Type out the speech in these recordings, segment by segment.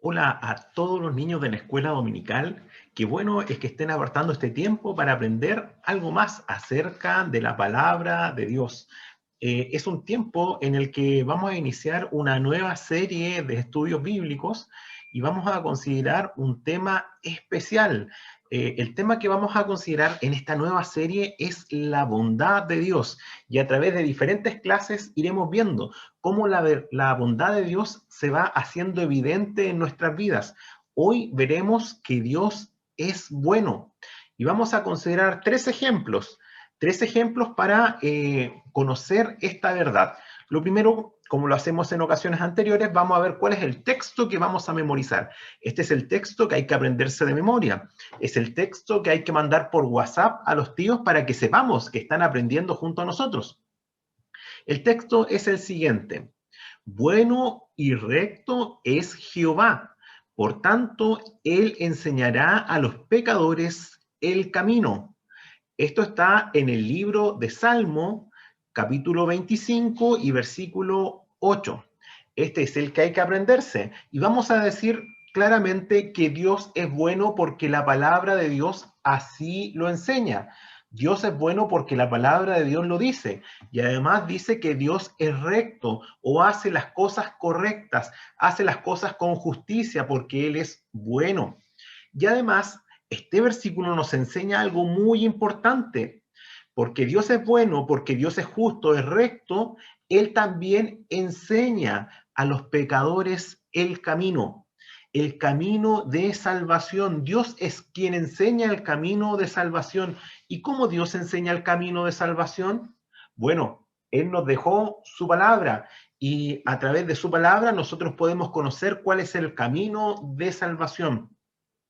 Hola a todos los niños de la escuela dominical. Qué bueno es que estén apartando este tiempo para aprender algo más acerca de la palabra de Dios. Es un tiempo en el que vamos a iniciar una nueva serie de estudios bíblicos y vamos a considerar un tema especial. El tema que vamos a considerar en esta nueva serie es la bondad de Dios, y a través de diferentes clases iremos viendo cómo la bondad de Dios se va haciendo evidente en nuestras vidas. Hoy veremos que Dios es bueno y vamos a considerar tres ejemplos para conocer esta verdad. Lo primero, como lo hacemos en ocasiones anteriores, vamos a ver cuál es el texto que vamos a memorizar. Este es el texto que hay que aprenderse de memoria. Es el texto que hay que mandar por WhatsApp a los tíos para que sepamos que están aprendiendo junto a nosotros. El texto es el siguiente: bueno y recto es Jehová, por tanto, él enseñará a los pecadores el camino. Esto está en el libro de Salmo, capítulo 25 y versículo 8. Este es el que hay que aprenderse. Y vamos a decir claramente que Dios es bueno porque la palabra de Dios así lo enseña. Dios es bueno porque la palabra de Dios lo dice. Y además dice que Dios es recto o hace las cosas correctas, hace las cosas con justicia porque Él es bueno. Y además, este versículo nos enseña algo muy importante. Porque Dios es bueno, porque Dios es justo, es recto, Él también enseña a los pecadores el camino de salvación. Dios es quien enseña el camino de salvación. ¿Y cómo Dios enseña el camino de salvación? Bueno, Él nos dejó su palabra y a través de su palabra nosotros podemos conocer cuál es el camino de salvación.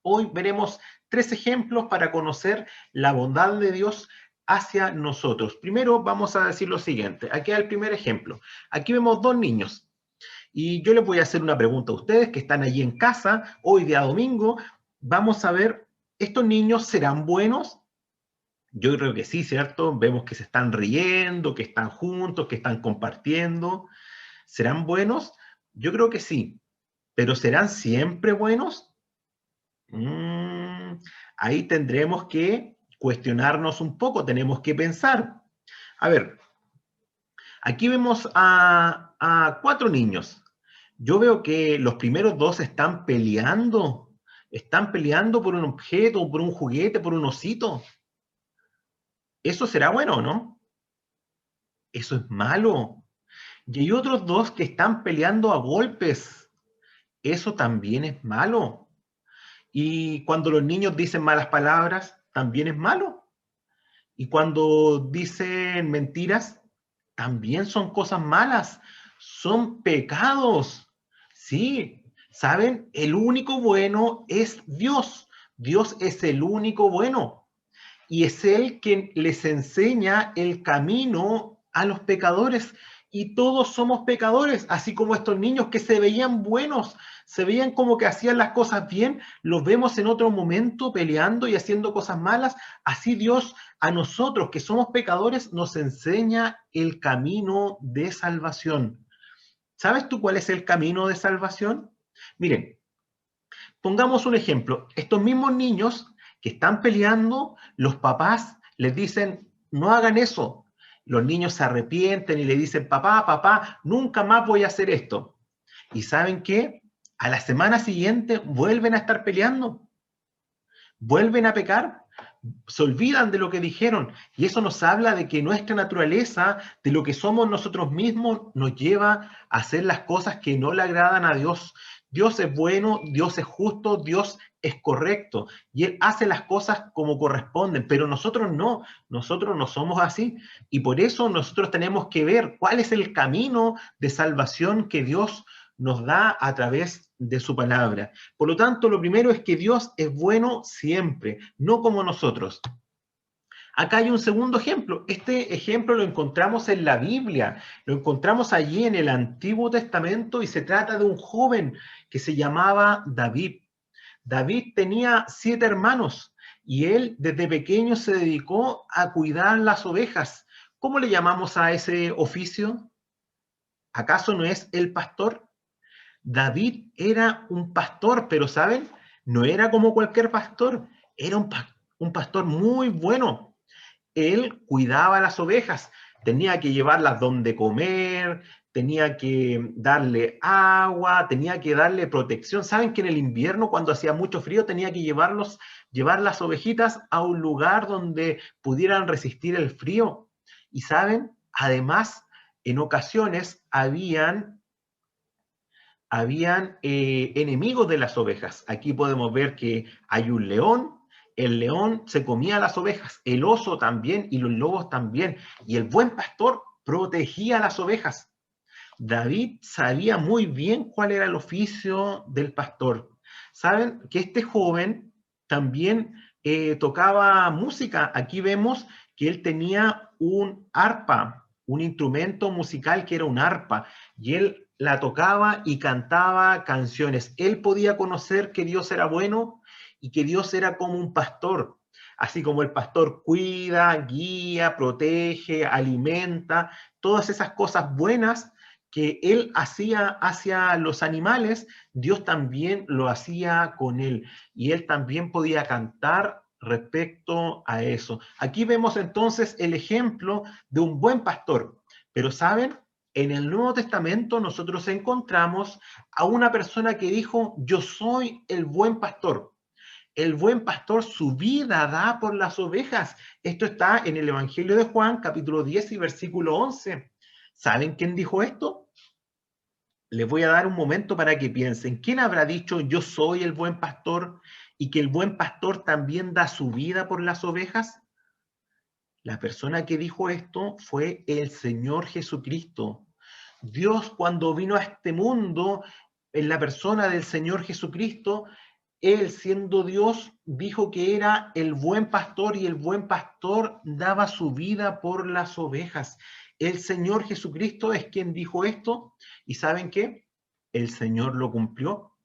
Hoy veremos tres ejemplos para conocer la bondad de Dios hacia nosotros. Primero vamos a decir lo siguiente. Aquí hay el primer ejemplo. Aquí vemos dos niños y yo les voy a hacer una pregunta a ustedes que están allí en casa, hoy día domingo. Vamos a ver, ¿estos niños serán buenos? Yo creo que sí, ¿cierto? Vemos que se están riendo, que están juntos, que están compartiendo. ¿Serán buenos? Yo creo que sí, pero ¿serán siempre buenos? Mm, Ahí tendremos que cuestionarnos un poco, tenemos que pensar. A ver, aquí vemos a cuatro niños. Yo veo que los primeros dos están peleando por un objeto, por un juguete, por un osito. ¿Eso será bueno o no? Eso es malo. Y hay otros dos que están peleando a golpes. Eso también es malo. Y cuando los niños dicen malas palabras, también es malo. Y cuando dicen mentiras, también son cosas malas, son pecados. Sí, ¿saben? El único bueno es Dios. Dios es el único bueno. Y es Él quien les enseña el camino a los pecadores. Y todos somos pecadores, así como estos niños que se veían buenos, se veían como que hacían las cosas bien, los vemos en otro momento peleando y haciendo cosas malas. Así Dios a nosotros que somos pecadores nos enseña el camino de salvación. ¿Sabes tú cuál es el camino de salvación? Miren, pongamos un ejemplo. Estos mismos niños que están peleando, los papás les dicen, no hagan eso. Los niños se arrepienten y le dicen, papá, papá, nunca más voy a hacer esto. ¿Y saben qué? A la semana siguiente vuelven a estar peleando, vuelven a pecar, se olvidan de lo que dijeron. Y eso nos habla de que nuestra naturaleza, de lo que somos nosotros mismos, nos lleva a hacer las cosas que no le agradan a Dios. Dios es bueno, Dios es justo, Dios es correcto y Él hace las cosas como corresponden, pero nosotros no somos así y por eso nosotros tenemos que ver cuál es el camino de salvación que Dios nos da a través de su palabra. Por lo tanto, lo primero es que Dios es bueno siempre, no como nosotros. Acá hay un segundo ejemplo. Este ejemplo lo encontramos en la Biblia, lo encontramos allí en el Antiguo Testamento y se trata de un joven que se llamaba David. David tenía 7 hermanos y él desde pequeño se dedicó a cuidar las ovejas. ¿Cómo le llamamos a ese oficio? ¿Acaso no es el pastor? David era un pastor, pero ¿saben? No era como cualquier pastor, era un pastor muy bueno. Él cuidaba las ovejas, tenía que llevarlas donde comer, tenía que darle agua, tenía que darle protección. Saben que en el invierno, cuando hacía mucho frío, tenía que llevar las ovejitas a un lugar donde pudieran resistir el frío. Y saben, además, en ocasiones habían enemigos de las ovejas. Aquí podemos ver que hay un león, el león se comía las ovejas, el oso también y los lobos también, y el buen pastor protegía las ovejas. David sabía muy bien cuál era el oficio del pastor. Saben que este joven también tocaba música. Aquí vemos que él tenía un arpa, un instrumento musical que era un arpa, y él la tocaba y cantaba canciones. Él podía conocer que Dios era bueno y que Dios era como un pastor. Así como el pastor cuida, guía, protege, alimenta, todas esas cosas buenas que él hacía hacia los animales, Dios también lo hacía con él. Y él también podía cantar respecto a eso. Aquí vemos entonces el ejemplo de un buen pastor. Pero ¿saben? En el Nuevo Testamento nosotros encontramos a una persona que dijo, yo soy el buen pastor. El buen pastor su vida da por las ovejas. Esto está en el Evangelio de Juan, capítulo 10 y versículo 11. ¿Saben quién dijo esto? Les voy a dar un momento para que piensen. ¿Quién habrá dicho yo soy el buen pastor y que el buen pastor también da su vida por las ovejas? La persona que dijo esto fue el Señor Jesucristo. Dios, cuando vino a este mundo en la persona del Señor Jesucristo, él, siendo Dios, dijo que era el buen pastor y el buen pastor daba su vida por las ovejas. El Señor Jesucristo es quien dijo esto. ¿Y saben qué? El Señor lo cumplió.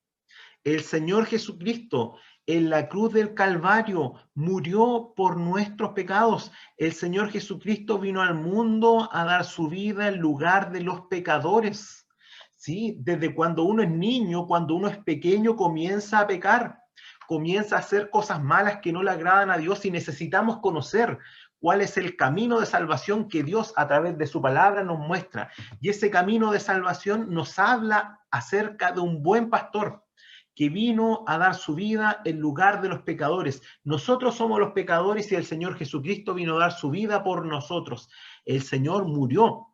El Señor Jesucristo en la cruz del Calvario murió por nuestros pecados. El Señor Jesucristo vino al mundo a dar su vida en lugar de los pecadores. ¿Sí? Desde cuando uno es niño, cuando uno es pequeño, comienza a pecar, comienza a hacer cosas malas que no le agradan a Dios y necesitamos conocer cuál es el camino de salvación que Dios a través de su palabra nos muestra. Y ese camino de salvación nos habla acerca de un buen pastor que vino a dar su vida en lugar de los pecadores. Nosotros somos los pecadores y el Señor Jesucristo vino a dar su vida por nosotros. El Señor murió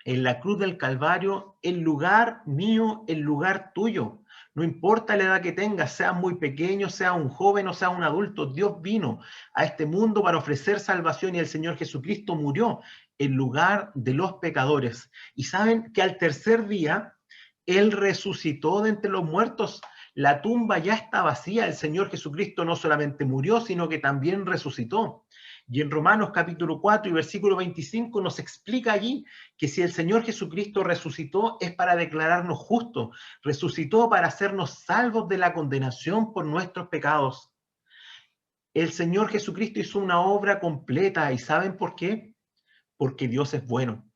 en la cruz del Calvario en lugar mío, en lugar tuyo. No importa la edad que tengas, sea muy pequeño, sea un joven o sea un adulto, Dios vino a este mundo para ofrecer salvación y el Señor Jesucristo murió en lugar de los pecadores. Y saben que al tercer día, Él resucitó de entre los muertos. La tumba ya está vacía. El Señor Jesucristo no solamente murió, sino que también resucitó. Y en Romanos capítulo 4 y versículo 25 nos explica allí que si el Señor Jesucristo resucitó es para declararnos justos, resucitó para hacernos salvos de la condenación por nuestros pecados. El Señor Jesucristo hizo una obra completa y ¿saben por qué? Porque Dios es bueno.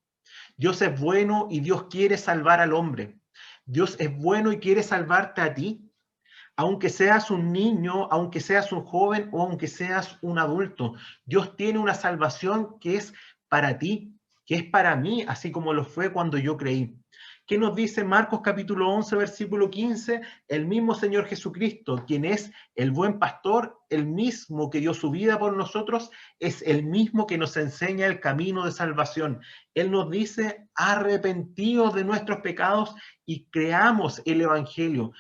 Dios es bueno y Dios quiere salvar al hombre. Dios es bueno y quiere salvarte a ti, aunque seas un niño, aunque seas un joven o aunque seas un adulto. Dios tiene una salvación que es para ti, que es para mí, así como lo fue cuando yo creí. ¿Qué nos dice Marcos capítulo 11, versículo 15? El mismo Señor Jesucristo, quien es el buen pastor, el mismo que dio su vida por nosotros, es el mismo que nos enseña el camino de salvación. Él nos dice, arrepentidos de nuestros pecados y creamos el Evangelio.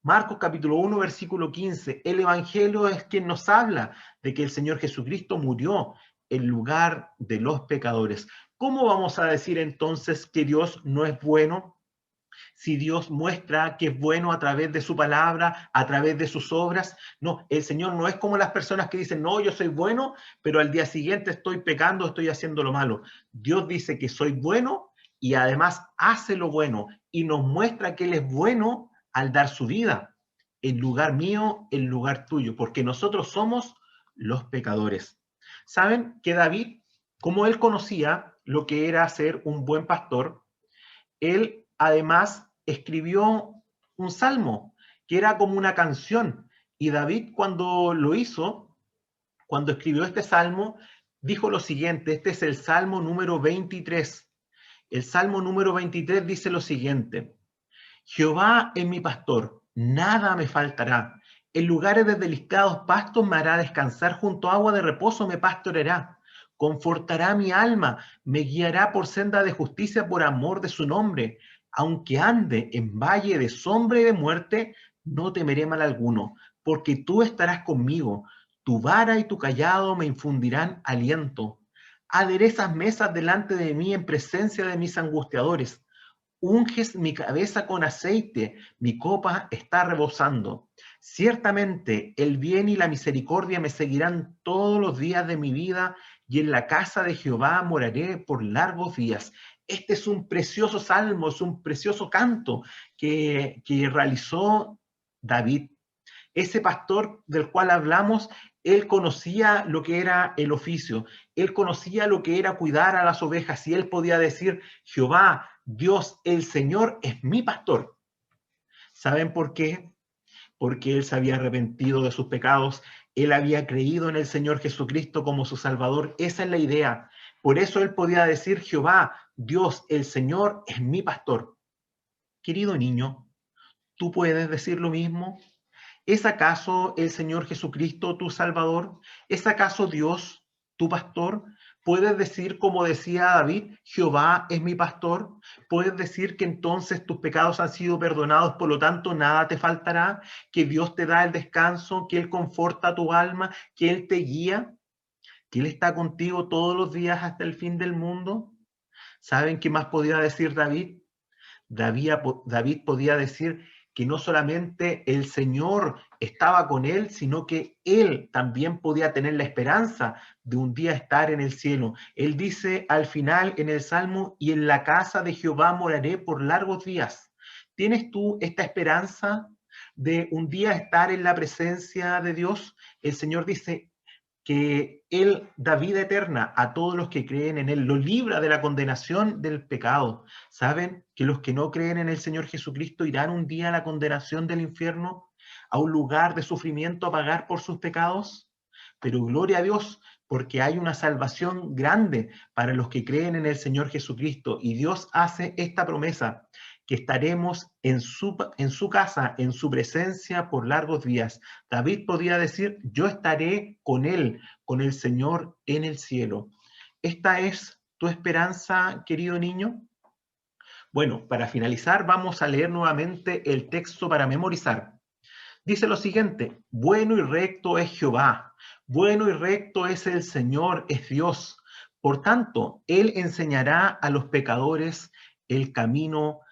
Marcos capítulo 1, versículo 15. El Evangelio es quien nos habla de que el Señor Jesucristo murió en lugar de los pecadores. ¿Cómo vamos a decir entonces que Dios no es bueno? Si Dios muestra que es bueno a través de su palabra, a través de sus obras. No, el Señor no es como las personas que dicen, no, yo soy bueno, pero al día siguiente estoy pecando, estoy haciendo lo malo. Dios dice que soy bueno y además hace lo bueno y nos muestra que Él es bueno al dar su vida en lugar mío, en lugar tuyo, porque nosotros somos los pecadores. ¿Saben que David, como él conocía lo que era ser un buen pastor, él además escribió un salmo, que era como una canción. Y David cuando lo hizo, cuando escribió este salmo, dijo lo siguiente, este es el salmo número 23. El salmo número 23 dice lo siguiente: Jehová es mi pastor, nada me faltará. En lugares de delicados pastos me hará descansar, junto a agua de reposo me pastoreará. Confortará mi alma, me guiará por senda de justicia por amor de su nombre. Aunque ande en valle de sombra y de muerte, no temeré mal alguno, porque tú estarás conmigo. Tu vara y tu cayado me infundirán aliento. Aderezas mesas delante de mí en presencia de mis angustiadores. Unges mi cabeza con aceite, mi copa está rebosando. Ciertamente el bien y la misericordia me seguirán todos los días de mi vida, y en la casa de Jehová moraré por largos días. Este es un precioso salmo, es un precioso canto que realizó David. Ese pastor del cual hablamos, él conocía lo que era el oficio, él conocía lo que era cuidar a las ovejas, y él podía decir: Jehová, Dios, el Señor es mi pastor. ¿Saben por qué? Porque él se había arrepentido de sus pecados, él había creído en el Señor Jesucristo como su Salvador. Esa es la idea. Por eso él podía decir: Jehová, Dios, el Señor es mi pastor. Querido niño, ¿tú puedes decir lo mismo? ¿Es acaso el Señor Jesucristo tu Salvador? ¿Es acaso Dios tu pastor? ¿Puedes decir, como decía David, Jehová es mi pastor? ¿Puedes decir que entonces tus pecados han sido perdonados, por lo tanto nada te faltará? ¿Que Dios te da el descanso, que Él conforta tu alma, que Él te guía, que Él está contigo todos los días hasta el fin del mundo? ¿Saben qué más podía decir David? David podía decir que no solamente el Señor estaba con él, sino que él también podía tener la esperanza de un día estar en el cielo. Él dice al final en el Salmo: y en la casa de Jehová moraré por largos días. ¿Tienes tú esta esperanza de un día estar en la presencia de Dios? El Señor dice que Él da vida eterna a todos los que creen en Él, lo libra de la condenación del pecado. ¿Saben que los que no creen en el Señor Jesucristo irán un día a la condenación del infierno, a un lugar de sufrimiento a pagar por sus pecados? Pero gloria a Dios, porque hay una salvación grande para los que creen en el Señor Jesucristo, y Dios hace esta promesa: que estaremos en su casa, en su presencia por largos días. David podía decir: yo estaré con él, con el Señor en el cielo. ¿Esta es tu esperanza, querido niño? Bueno, para finalizar, vamos a leer nuevamente el texto para memorizar. Dice lo siguiente: bueno y recto es Jehová, bueno y recto es el Señor, es Dios. Por tanto, Él enseñará a los pecadores el camino.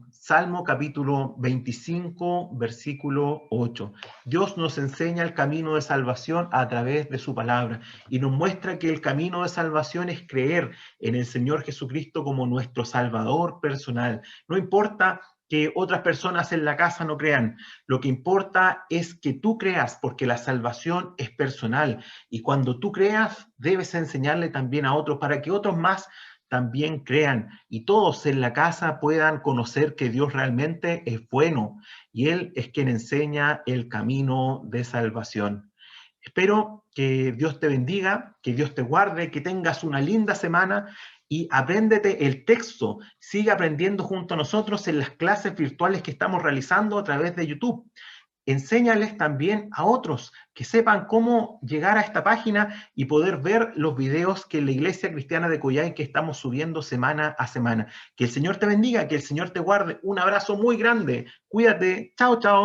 Salmo capítulo 25, versículo 8. Dios nos enseña el camino de salvación a través de su palabra, y nos muestra que el camino de salvación es creer en el Señor Jesucristo como nuestro Salvador personal. No importa que otras personas en la casa no crean, lo que importa es que tú creas, porque la salvación es personal, y cuando tú creas debes enseñarle también a otros para que otros más también crean, y todos en la casa puedan conocer que Dios realmente es bueno, y Él es quien enseña el camino de salvación. Espero que Dios te bendiga, que Dios te guarde, que tengas una linda semana, y apréndete el texto. Sigue aprendiendo junto a nosotros en las clases virtuales que estamos realizando a través de YouTube. Enséñales también a otros que sepan cómo llegar a esta página y poder ver los videos que en la Iglesia Cristiana de Coyhai que estamos subiendo semana a semana. Que el Señor te bendiga, que el Señor te guarde. Un abrazo muy grande. Cuídate. Chao, chao.